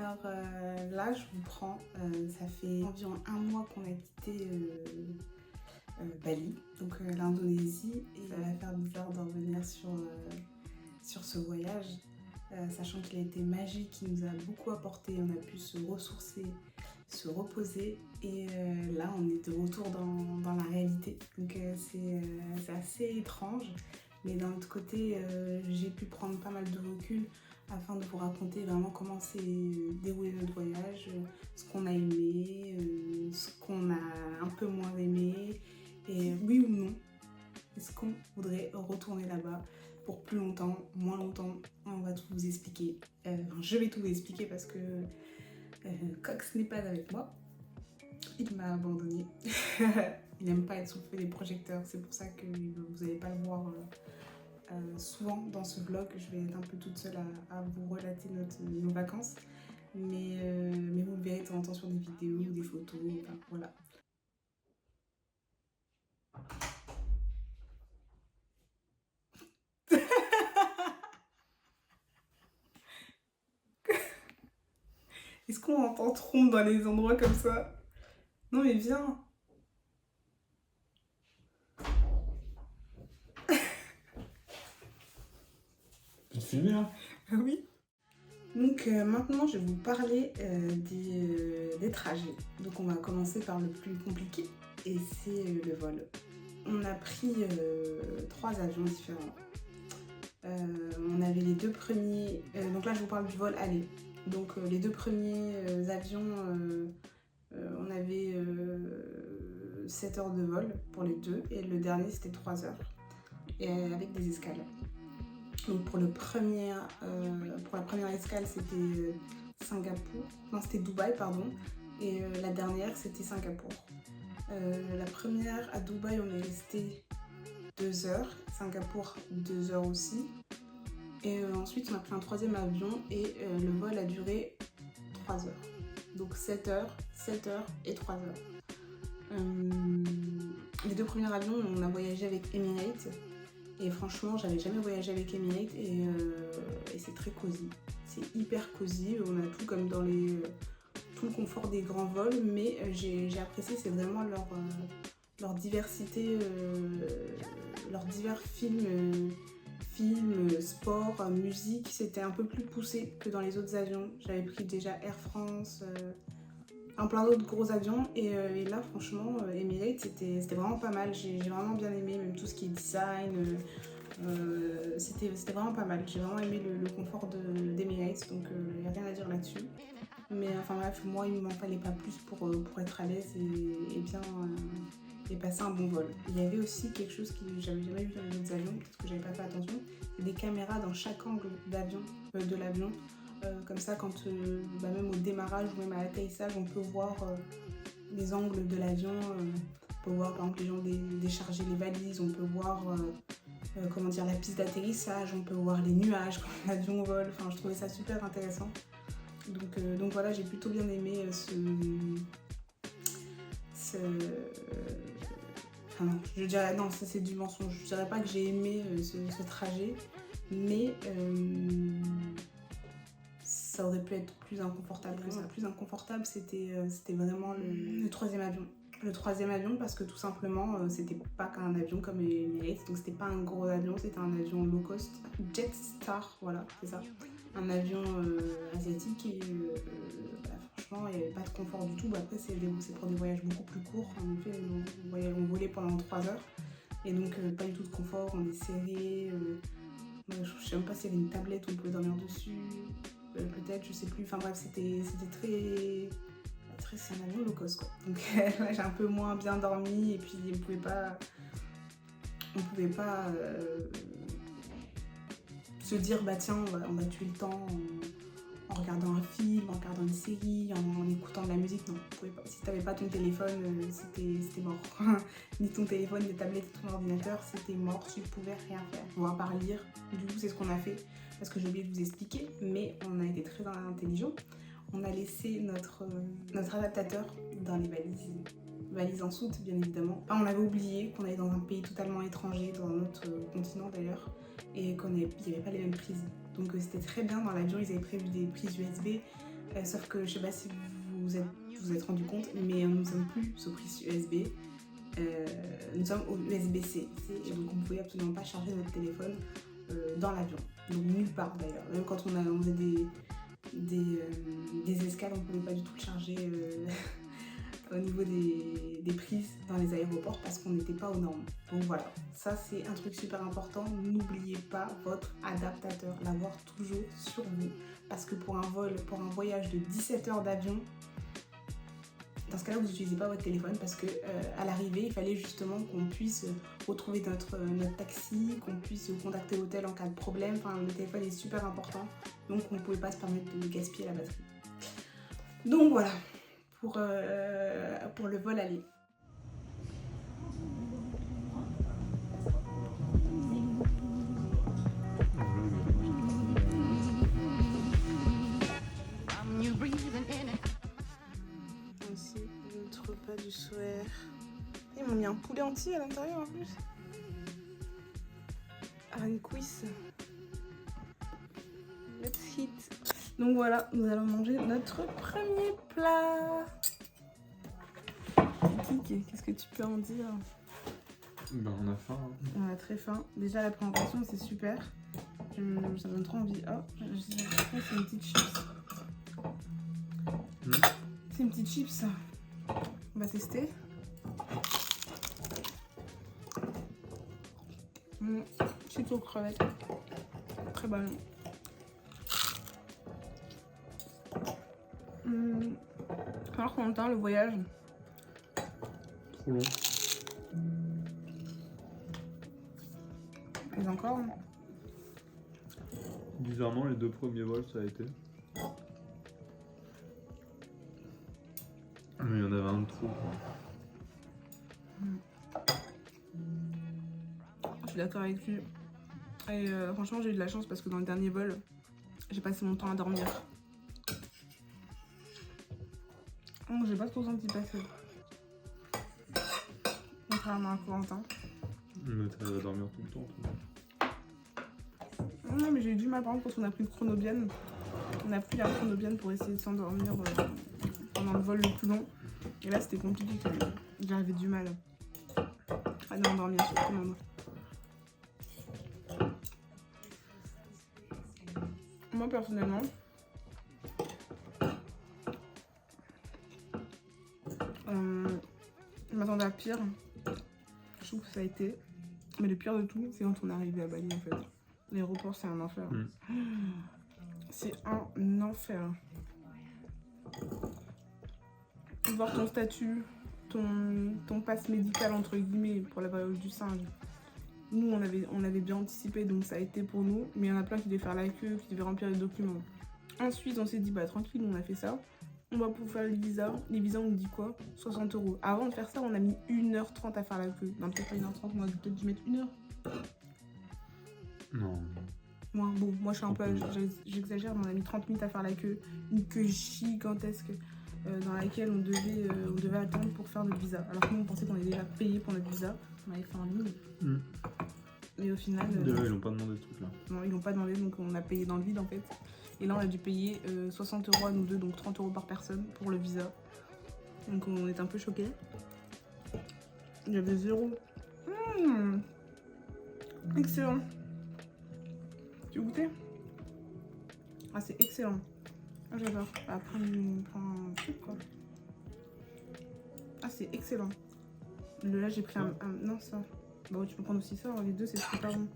Alors là, je vous prends, ça fait environ un mois qu'on a quitté Bali, donc l'Indonésie, et ça va faire bizarre d'en revenir sur ce voyage, sachant qu'il a été magique, il nous a beaucoup apporté, on a pu se ressourcer, se reposer, et là on est de retour dans la réalité, donc c'est assez étrange, mais d'un autre côté j'ai pu prendre pas mal de recul afin de vous raconter vraiment comment s'est déroulé notre voyage, ce qu'on a aimé, ce qu'on a un peu moins aimé, et oui ou non, est-ce qu'on voudrait retourner là-bas pour plus longtemps, moins longtemps, on va tout vous expliquer. Je vais tout vous expliquer parce que Cox n'est pas avec moi, il m'a abandonné. Il n'aime pas être sous le feu des projecteurs, c'est pour ça que vous n'allez pas le voir souvent dans ce vlog. Je vais être un peu toute seule à vous relater nos vacances, mais vous le verrez de temps en temps sur des vidéos ou des photos, enfin voilà. Est-ce qu'on entend trompe dans les endroits comme ça? Non mais viens. Tu te filmes là? Oui. Donc maintenant je vais vous parler des trajets. Donc on va commencer par le plus compliqué, et c'est le vol. On a pris 3 avions différents. On avait les 2 premiers, donc là je vous parle du vol aller. Donc les 2 premiers avions, on avait 7 heures de vol pour les 2, et le dernier c'était 3 heures, et avec des escales. Donc pour la première escale c'était Singapour, non c'était Dubaï pardon, et la dernière c'était Singapour. La première à Dubaï on est resté 2 heures, Singapour 2 heures aussi, et ensuite on a pris un 3e avion, et le vol a duré 3 heures. Donc 7 heures et 3 heures. Les 2 premiers avions on a voyagé avec Emirates. Et franchement, j'avais jamais voyagé avec Emirates, et c'est très cosy. C'est hyper cosy, on a tout comme dans tout le confort des grands vols, mais j'ai apprécié, c'est vraiment leur diversité, leurs divers films, sport, musique, c'était un peu plus poussé que dans les autres avions. J'avais pris déjà Air France, un plein d'autres gros avions, et là franchement Emirates c'était vraiment pas mal, j'ai vraiment bien aimé, même tout ce qui est design, c'était vraiment pas mal, j'ai vraiment aimé le confort d'Emirates, donc il n'y a rien à dire là-dessus. Mais enfin bref, moi il ne m'en fallait pas plus pour être à l'aise et bien et passer un bon vol. Il y avait aussi quelque chose que j'avais jamais vu dans les autres avions, peut-être que j'avais pas fait attention, c'est des caméras dans chaque angle de l'avion. Comme ça, quand même au démarrage ou même à l'atterrissage, on peut voir les angles de l'avion, on peut voir par exemple les gens décharger les valises, on peut voir comment dire, la piste d'atterrissage, on peut voir les nuages quand l'avion vole, enfin je trouvais ça super intéressant. Donc voilà, j'ai plutôt bien aimé enfin, je dirais, non, ça c'est du mensonge, je dirais pas que j'ai aimé ce trajet, mais ça aurait pu être plus inconfortable que ça. Plus inconfortable, c'était vraiment le 3e avion. Le 3e avion, parce que tout simplement, c'était pas qu'un avion comme Emirates, donc c'était pas un gros avion, c'était un avion low cost, Jetstar, voilà, c'est ça. Un avion asiatique, et franchement, il n'y avait pas de confort du tout. Bah, après, c'est pour des voyages beaucoup plus courts. En effet, on volait pendant 3 heures, et donc pas du tout de confort, on est serré. Je sais même pas s'il y avait une tablette où on pouvait dormir dessus. Peut-être, je sais plus, enfin bref, c'était très c'est un avion low cost quoi. Donc là j'ai un peu moins bien dormi, et puis on pouvait pas se dire bah tiens on va tuer le temps en regardant un film, en regardant une série, en écoutant de la musique, non, on pouvait pas. Si t'avais pas ton téléphone, c'était mort. Ni ton téléphone, ni tablette, ni ton ordinateur, c'était mort, tu pouvais rien faire. On va pas relire, du coup c'est ce qu'on a fait, parce que j'ai oublié de vous expliquer, mais on a été très intelligents. On a laissé notre adaptateur dans les valises en soute bien évidemment. Enfin, on avait oublié qu'on allait dans un pays totalement étranger, dans un autre continent d'ailleurs, et qu'il n'y avait pas les mêmes prises. Donc c'était très bien, dans l'avion ils avaient prévu des prises USB, Sauf que je sais pas si vous êtes rendu compte, mais nous ne sommes plus au prise USB. Nous sommes au USB-C. Et donc on ne pouvait absolument pas charger notre téléphone dans l'avion. Donc nulle part d'ailleurs. Même quand on faisait des escales, on ne pouvait pas du tout le charger au niveau des prises dans les aéroports parce qu'on n'était pas aux normes. Donc voilà, ça c'est un truc super important. N'oubliez pas votre adaptateur, l'avoir toujours sur vous. Parce que pour un voyage de 17 heures d'avion, dans ce cas-là, vous n'utilisez pas votre téléphone parce que à l'arrivée, il fallait justement qu'on puisse retrouver notre taxi, qu'on puisse contacter l'hôtel en cas de problème. Enfin, le téléphone est super important, donc on ne pouvait pas se permettre de gaspiller la batterie. Donc voilà, pour le vol aller. Ici, notre repas du soir. Ils m'ont mis un poulet entier à l'intérieur en plus. Aranquis. Let's eat. Donc voilà, nous allons manger notre premier plat. Kiki, qu'est-ce que tu peux en dire? Ben on a faim. Hein. On a très faim. Déjà la présentation c'est super. Ça donne trop envie. Oh, c'est une petite chips. C'est une petite chips. On va tester. Chips aux crevettes. Très bonne. Alors qu'on entend le voyage. Trop long. Mais encore. Bizarrement, les 2 premiers vols, ça a été. Mais il y en avait un de trop. Je suis d'accord avec lui. Et franchement, j'ai eu de la chance parce que dans le dernier vol, j'ai passé mon temps à dormir. Donc j'ai pas trop senti passer. Contrairement à Corentin. Mais t'arrives à dormir tout le temps. Toi. Non, mais j'ai eu du mal par contre quand on a pris le chronobienne. On a pris la chronobienne pour essayer de s'endormir pendant le vol le plus long. Et là, c'était compliqué quand même. J'avais du mal à m'endormir sur le commande. Moi, personnellement, je m'attendais à pire. Je trouve que ça a été. Mais le pire de tout, c'est quand on est arrivé à Bali en fait. L'aéroport, c'est un enfer. C'est un enfer. Voir ton statut, ton passe médical entre guillemets pour la voyage du singe. Nous, on avait bien anticipé, donc ça a été pour nous. Mais il y en a plein qui devaient faire la queue, qui devaient remplir les documents. Ensuite, on s'est dit, bah tranquille, on a fait ça. On va pouvoir faire les visas. Les visas, on dit quoi? 60 €. Avant de faire ça, on a mis 1h30 à faire la queue. Non, peut-être pas 1h30, on a peut-être dû mettre 1 heure. Non. Moi je suis un peu, j'exagère, mais on a mis 30 minutes à faire la queue. Une queue gigantesque dans laquelle on devait attendre pour faire notre visa. Alors que nous, on pensait qu'on était déjà payé pour notre visa. On avait fait en ligne. Mais au final... Déjà, ils n'ont pas demandé ce truc-là. Non, ils n'ont pas demandé, donc on a payé dans le vide en fait. Et là, on a dû payer 60 € à nous deux, donc 30 € par personne pour le visa. Donc on est un peu choqués. Il y avait 0. Excellent. Tu veux goûter? Ah, c'est excellent. Ah, j'adore. Après, on prend un truc quoi. Ah, c'est excellent. Là, j'ai pris un... Non, ça. Bah, ouais, tu peux prendre aussi ça. Les deux, c'est super bon.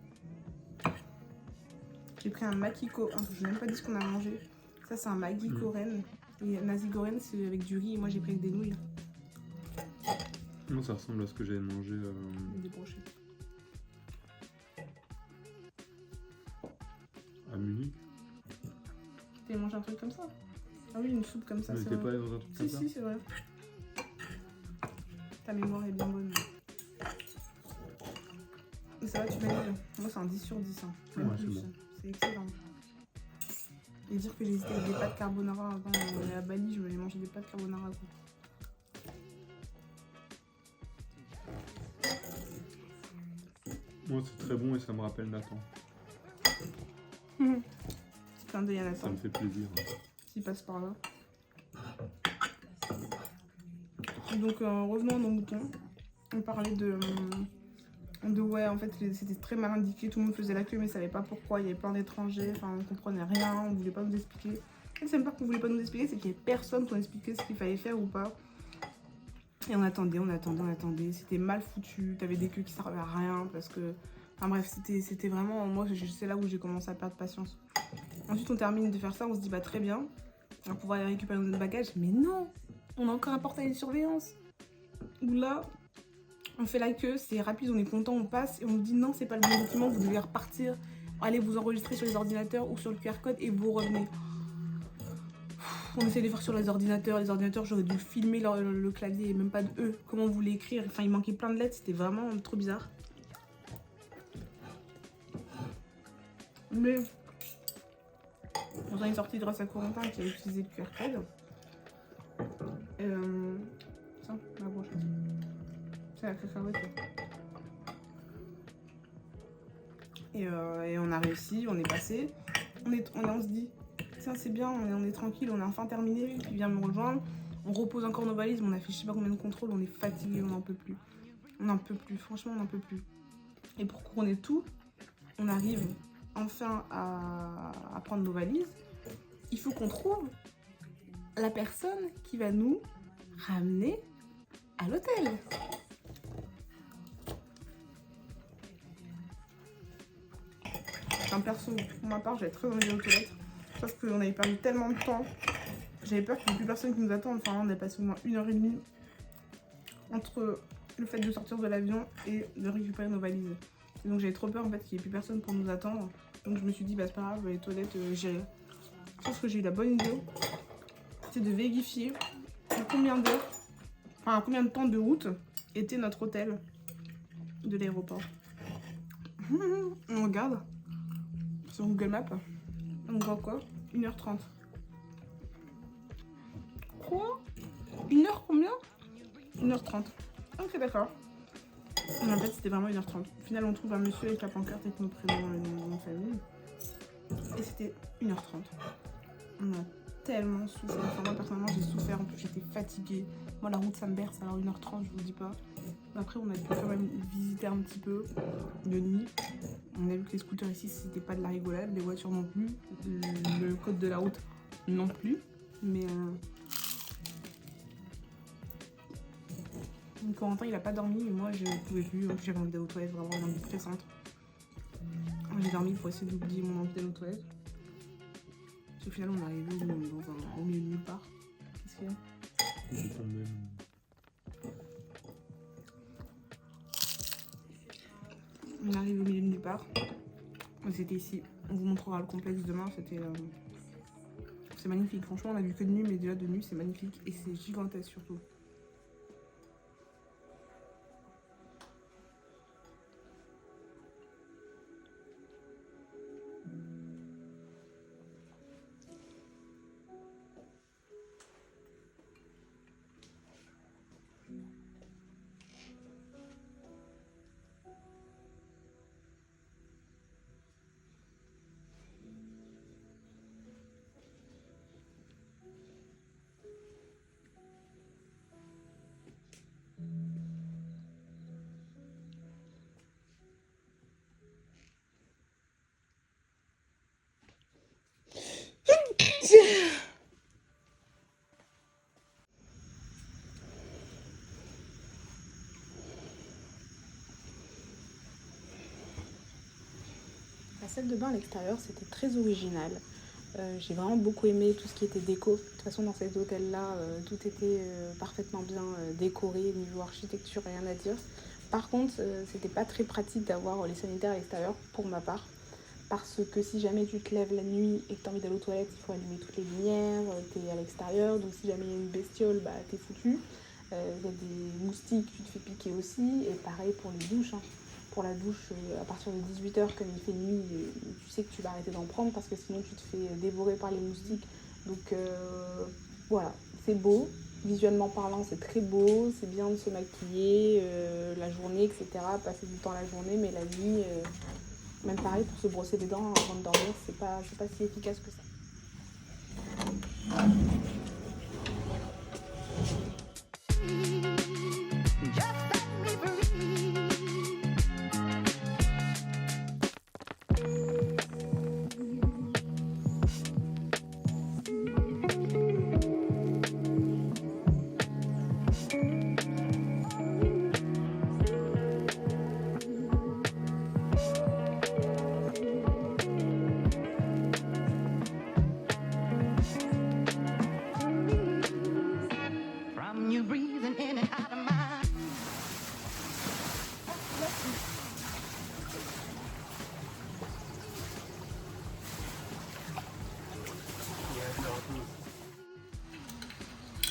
J'ai pris un makiko. Je n'ai même pas dit ce qu'on a mangé. Ça, c'est un Maggi Goreng. Et nasi goreng, c'est avec du riz. Et moi, j'ai pris avec des nouilles. Moi, ça ressemble à ce que j'avais mangé. Des brochettes. À Munich. T'as mangé un truc comme ça? Ah oui, une soupe comme ça. Mais t'es pas allé dans un truc comme ça? Si, c'est vrai. Ta mémoire est bien bonne. Mais ça va, tu valides? Moi, c'est un 10 sur 10. Hein. Ouais, c'est bon. C'est excellent. Et dire que j'ai hésité avec des pâtes carbonara avant. On est à Bali, je voulais manger des pâtes carbonara. Moi, c'est très bon et ça me rappelle Nathan. Plein d'œil à Nathan. Ça me fait plaisir. s'il passe par là. Donc revenons à nos moutons. On parlait de ouais, en fait c'était très mal indiqué, tout le monde faisait la queue mais savait pas pourquoi, il y avait plein d'étrangers, enfin on comprenait rien, on voulait pas nous expliquer. C'est même pas qu'on voulait pas nous expliquer, c'est qu'il y avait personne pour nous expliquer ce qu'il fallait faire ou pas. Et on attendait, c'était mal foutu, t'avais des queues qui servaient à rien parce que... Enfin bref, c'était vraiment... Moi c'est là où j'ai commencé à perdre patience. Ensuite on termine de faire ça, on se dit bah très bien, on va pouvoir aller récupérer notre bagage, mais non, on a encore un portail de surveillance. Où là, on fait la queue, c'est rapide, on est content, on passe et on nous dit non, c'est pas le bon document, vous devez repartir, allez vous enregistrer sur les ordinateurs ou sur le QR code et vous revenez. On essaie de faire sur les ordinateurs, j'aurais dû filmer le clavier et même pas de E, comment vous voulez écrire, enfin il manquait plein de lettres, c'était vraiment trop bizarre. Mais on en est sorti grâce à Corentin qui a utilisé le QR code. Ça, la brochette. C'est la cacahuète. Et on a réussi, on est passé. On se dit, tiens c'est bien, on est tranquille, on a enfin terminé. Puis il vient me rejoindre. On repose encore nos valises, mais on a fait je sais pas combien de contrôles, on est fatigué, on n'en peut plus. On n'en peut plus, franchement on n'en peut plus. Et pour couronner tout, on arrive enfin à prendre nos valises. Il faut qu'on trouve la personne qui va nous ramener à l'hôtel. Un perso, pour ma part, j'avais très envie d'aller aux toilettes parce qu'on avait perdu tellement de temps. J'avais peur qu'il n'y ait plus personne qui nous attende. Enfin, on a passé au moins 1h30 entre le fait de sortir de l'avion et de récupérer nos valises. Et donc j'avais trop peur en fait qu'il n'y ait plus personne pour nous attendre. Donc je me suis dit, bah c'est pas grave, les toilettes, j'irai. Sauf que j'ai eu la bonne idée, c'est de vérifier combien d'heures, enfin combien de temps de route était notre hôtel de l'aéroport. On regarde sur Google Maps, on voit quoi? 1h30. Quoi? 1h combien? 1h30. Ok d'accord. En fait c'était vraiment 1h30. Au final on trouve un monsieur avec la pancarte avec nos prénoms et nos noms de famille. Et c'était 1h30. On a tellement souffert. Enfin moi personnellement j'ai souffert, en plus j'étais fatiguée. Moi la route ça me berce, alors 1h30 je vous dis pas. Après on a pu quand même visiter un petit peu de nuit. On a vu que les scooters ici c'était pas de la rigolade, les voitures non plus, le code de la route non plus. Mais Corentin il a pas dormi et moi je pouvais plus, j'avais envie d'aller aux toilettes, vraiment une envie pressante. J'ai dormi pour essayer d'oublier mon envie d'aller aux toilettes. Au final on est arrivé au milieu de nulle part. Qu'est-ce qu'il y a? On arrive au milieu de nulle part. C'était ici. On vous montrera le complexe demain. C'est magnifique. Franchement, on a vu que de nuit, mais déjà de nuit, c'est magnifique. Et c'est gigantesque surtout. La salle de bain à l'extérieur, c'était très original. J'ai vraiment beaucoup aimé tout ce qui était déco. De toute façon, dans cet hôtel-là, tout était parfaitement bien décoré, niveau architecture, rien à dire. Par contre, c'était pas très pratique d'avoir les sanitaires à l'extérieur, pour ma part. Parce que si jamais tu te lèves la nuit et que tu as envie d'aller aux toilettes, il faut allumer toutes les lumières, tu es à l'extérieur. Donc si jamais il y a une bestiole, bah t'es foutu. Il y a des moustiques, tu te fais piquer aussi. Et pareil pour les douches. Pour la douche, à partir de 18h, comme il fait nuit, tu sais que tu vas arrêter d'en prendre parce que sinon tu te fais dévorer par les moustiques. Donc voilà, c'est beau. Visuellement parlant, c'est très beau. C'est bien de se maquiller la journée, etc. Passer du temps la journée, mais la nuit, même pareil pour se brosser les dents avant de dormir, c'est pas si efficace que ça.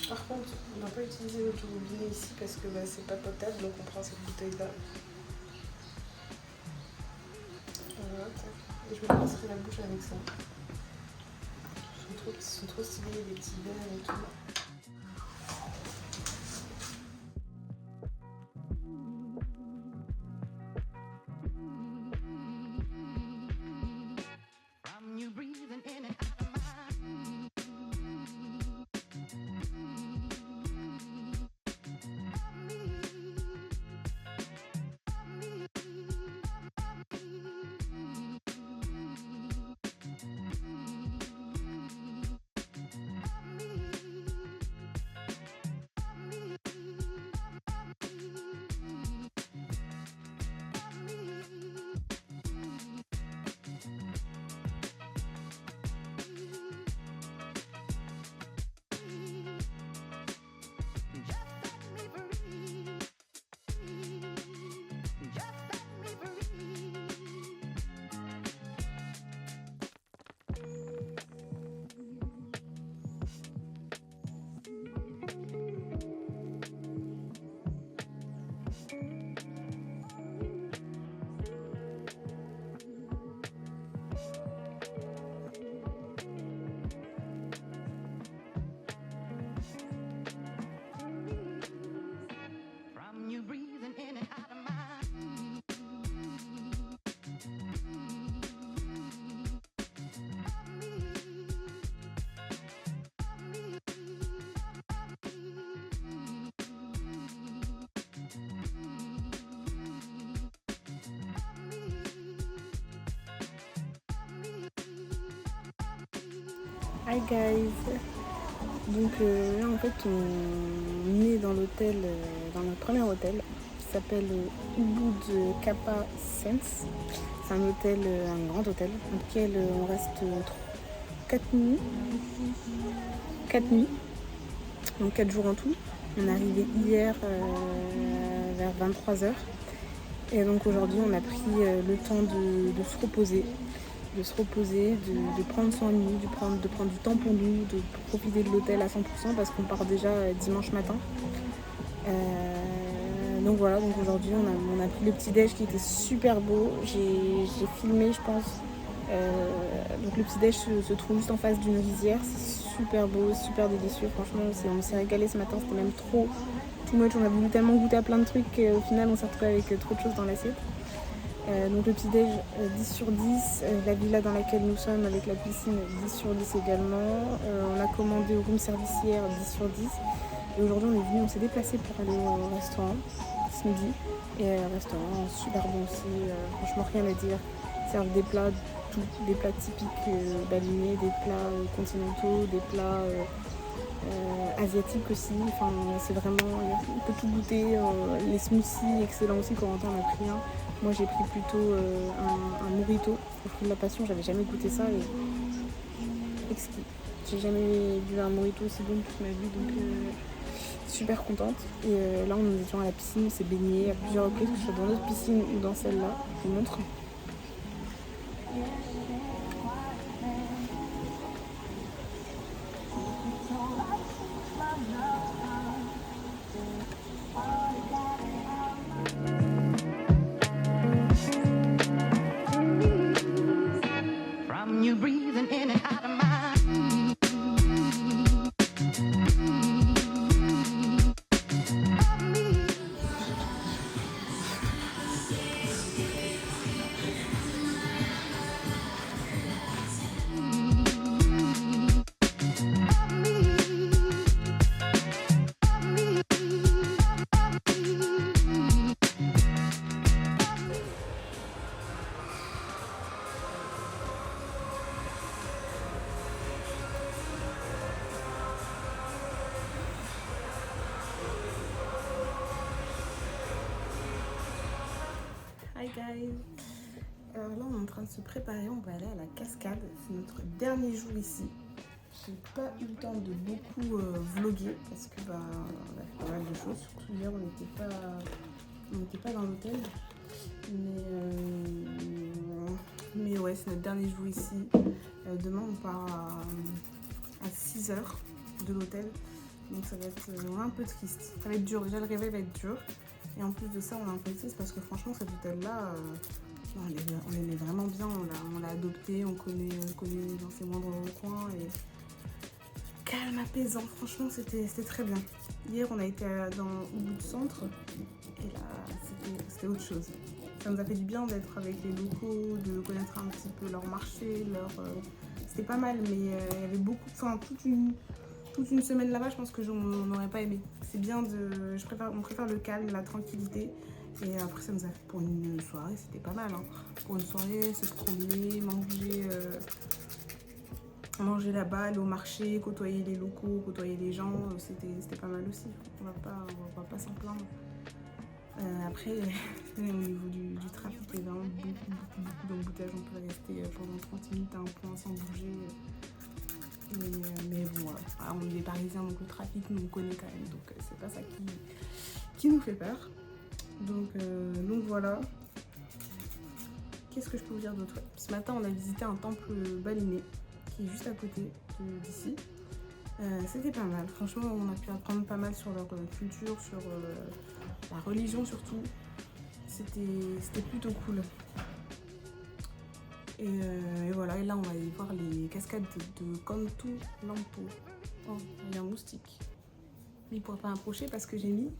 Par contre, on n'a pas utilisé l'eau du robinet ici parce que c'est pas potable, donc on prend cette bouteille-là. Voilà, tac. Et je me pincerai la bouche avec ça. Ils sont trop stylés, les petits verres et tout. Hi guys. Donc là en fait on est dans l'hôtel, dans notre premier hôtel qui s'appelle Ubud Kappa Sense. C'est un hôtel, un grand hôtel dans lequel on reste 4 nuits. 4 nuits, donc 4 jours en tout. On est arrivé hier vers 23h. Et donc aujourd'hui on a pris le temps de se reposer. De prendre soin de nous, de prendre du temps pour nous, de profiter de l'hôtel à 100% parce qu'on part déjà dimanche matin. Donc voilà, donc aujourd'hui on a pris le petit déj qui était super beau. J'ai filmé je pense. Donc le petit déj se trouve juste en face d'une rizière. C'est super beau, super délicieux. Franchement on s'est régalé ce matin, c'était même trop too much. On a voulu tellement goûter à plein de trucs qu'au final on s'est retrouvé avec trop de choses dans l'assiette. Donc le petit déj 10 sur 10, la villa dans laquelle nous sommes avec la piscine 10 sur 10 également. On a commandé au room service hier 10 sur 10. Et aujourd'hui on s'est déplacé pour aller au restaurant ce midi. Et restaurant super bon aussi, franchement rien à dire. Ils servent des plats, des plats typiques balinais, des plats continentaux, des plats asiatiques aussi. Enfin c'est vraiment, on peut tout goûter. Les smoothies excellents aussi, Corentin en a pris un. Moi j'ai pris plutôt un mojito au fruit de la passion, j'avais jamais goûté ça et exquis. J'ai jamais bu un mojito aussi bon toute ma vie, donc super contente. Et là on était à la piscine, on s'est baigné à plusieurs reprises, que ce soit dans notre piscine ou dans celle-là, je vous montre. guys. Alors là on est en train de se préparer, on va aller à la cascade, c'est notre dernier jour ici. J'ai pas eu le temps de beaucoup vlogger parce que on a fait pas mal de choses, surtout hier on n'était pas dans l'hôtel. Mais ouais, c'est notre dernier jour ici. Demain on part à 6h de l'hôtel, donc ça va être un peu triste. Ça va être dur, déjà le réveil va être dur. Et en plus de ça on est un peu triste parce que franchement cet hôtel là, on l'aimait vraiment bien, on l'a adopté, on connaît dans ses moindres recoins et calme, apaisant, franchement c'était très bien. Hier on a été au bout du centre et là c'était autre chose. Ça nous a fait du bien d'être avec les locaux, de connaître un petit peu leur marché, c'était pas mal, mais il y avait beaucoup, enfin toute une semaine là-bas, je pense que on n'aurait pas aimé. C'est bien on préfère le calme, la tranquillité. Et après ça nous a fait pour une soirée, c'était pas mal. Hein. Pour une soirée, se promener, manger là-bas, aller au marché, côtoyer les locaux, côtoyer les gens, c'était pas mal aussi. On va pas s'en plaindre. Après, au niveau du trafic, il y a vraiment beaucoup d'embouteillages. On peut rester pendant 30 minutes à un point sans bouger. Mais bon, voilà, on est des Parisiens, donc le trafic, nous on connaît quand même. Donc c'est pas ça qui nous fait peur. Donc voilà. Qu'est-ce que je peux vous dire d'autre? Ce matin, on a visité un temple balinais qui est juste à côté d'ici. C'était pas mal. Franchement, on a pu apprendre pas mal sur leur culture, sur la religion surtout. C'était plutôt cool. Et voilà, et là on va aller voir les cascades de Canto Lampo. Oh, il y a un moustique. Mais il ne pourra pas approcher parce que j'ai mis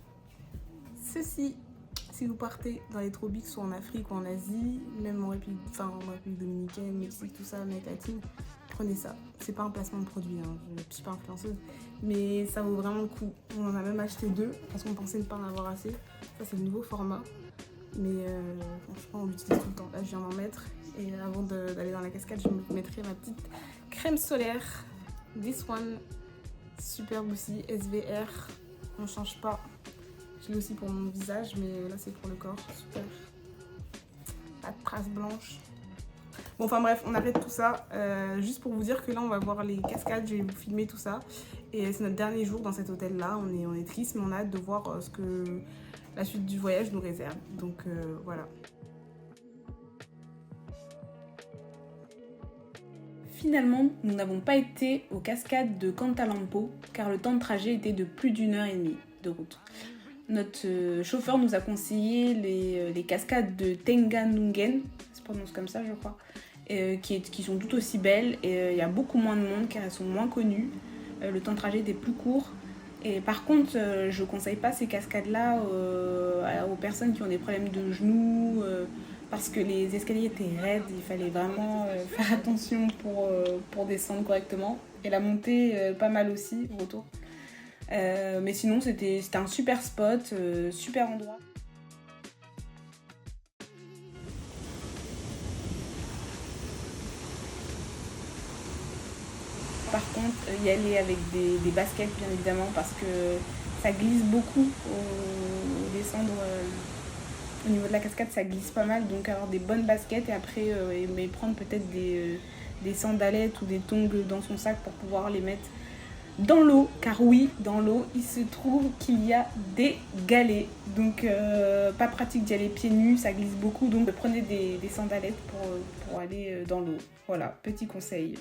ceci. Si vous partez dans les tropiques, soit en Afrique ou en Asie, même en République dominicaine, Mexique, tout ça, Amérique latine, prenez ça. C'est pas un placement de produit, hein. Je suis pas influenceuse, mais ça vaut vraiment le coup. On en a même acheté 2 parce qu'on pensait ne pas en avoir assez. Ça c'est le nouveau format, mais franchement on l'utilise tout le temps. Là je viens d'en mettre et avant d'aller dans la cascade, je me mettrai ma petite crème solaire. This one, superbe aussi, SVR, on change pas. Je l'ai aussi pour mon visage, mais là c'est pour le corps, super. Pas de traces blanches. Bon, enfin bref, on arrête tout ça. Juste pour vous dire que là on va voir les cascades, je vais vous filmer tout ça. Et c'est notre dernier jour dans cet hôtel là, on est triste, mais on a hâte de voir ce que la suite du voyage nous réserve. Donc voilà. Finalement, nous n'avons pas été aux cascades de Cantalampo car le temps de trajet était de plus d'1h30 de route. Notre chauffeur nous a conseillé les cascades de Tenganungen, ça se prononce comme ça je crois, qui sont tout aussi belles et il y a beaucoup moins de monde car elles sont moins connues, le temps de trajet était plus court. Et par contre, je ne conseille pas ces cascades-là aux personnes qui ont des problèmes de genoux, parce que les escaliers étaient raides, il fallait vraiment faire attention pour descendre correctement. Et la montée, pas mal aussi, au retour. Mais sinon, c'était un super spot, super endroit. Par contre, y aller avec des baskets, bien évidemment, parce que ça glisse beaucoup au descendre. Au niveau de la cascade, ça glisse pas mal, donc avoir des bonnes baskets et après mais prendre peut-être des sandalettes ou des tongs dans son sac pour pouvoir les mettre dans l'eau, car oui, dans l'eau, il se trouve qu'il y a des galets, donc pas pratique d'y aller pieds nus, ça glisse beaucoup, donc prenez des sandalettes pour aller dans l'eau. Voilà, petit conseil.